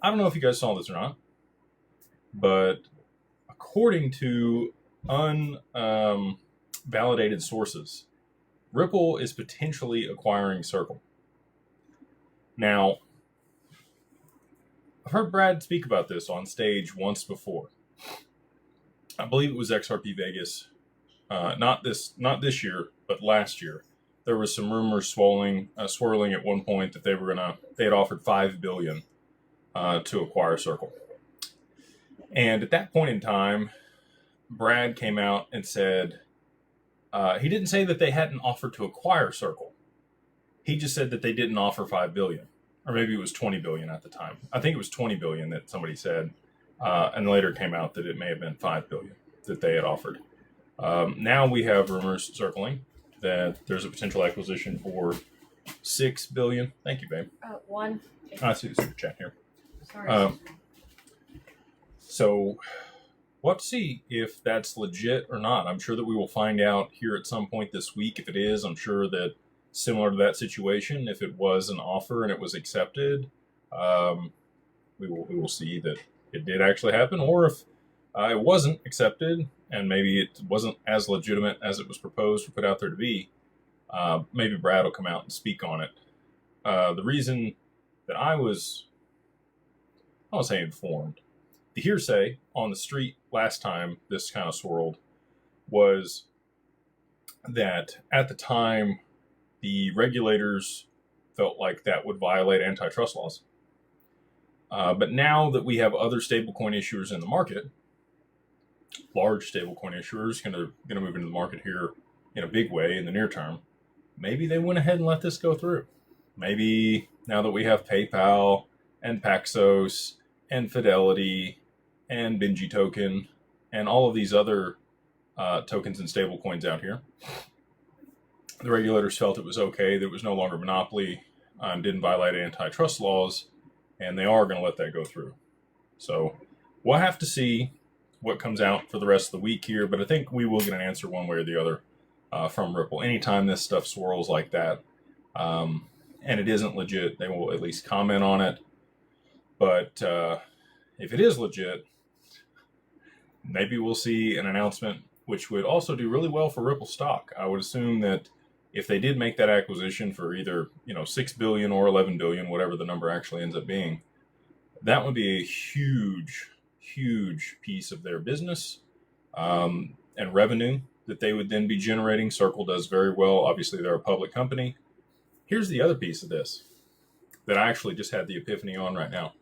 I don't know if you guys saw this or not, but according to unvalidated sources, Ripple is potentially acquiring Circle. Now, I've heard Brad speak about this on stage once before. I believe it was XRP Vegas, not this year, but last year. There was some rumors swirling at one point that they had offered $5 billion to acquire Circle, and at that point in time, Brad came out and said he didn't say that they hadn't offered to acquire Circle. He just said that they didn't offer $5 billion, or maybe it was $20 billion at the time. I think it was $20 billion that somebody said, and later came out that it may have been $5 billion that they had offered. Now we have rumors circling that there's a potential acquisition for $6 billion. Thank you, babe. One. I see the super chat here. Sorry. So we'll have to see if that's legit or not. I'm sure that we will find out here at some point this week. If it is, I'm sure that similar to that situation, if it was an offer and it was accepted, we will see that it did actually happen, or if it wasn't accepted and maybe it wasn't as legitimate as it was proposed or put out there to be, maybe Brad will come out and speak on it. The reason that I was say informed, the hearsay on the street last time this kind of swirled was that at the time the regulators felt like that would violate antitrust laws. But now that we have other stablecoin issuers in the market, large stablecoin issuers going to move into the market here in a big way in the near term, maybe they went ahead and let this go through. Maybe now that we have PayPal and Paxos and Fidelity and Benji Token and all of these other tokens and stablecoins out here, the regulators felt it was okay, that it was no longer a monopoly, didn't violate antitrust laws, and they are going to let that go through. So we'll have to see what comes out for the rest of the week here, but I think we will get an answer one way or the other from Ripple. Anytime this stuff swirls like that, and it isn't legit, they will at least comment on it. But if it is legit, maybe we'll see an announcement, which would also do really well for Ripple stock. I would assume that if they did make that acquisition for either $6 billion or $11 billion, whatever the number actually ends up being, that would be a huge piece of their business and revenue that they would then be generating. Circle does very well. Obviously, they're a public company. Here's the other piece of this that I actually just had the epiphany on right now.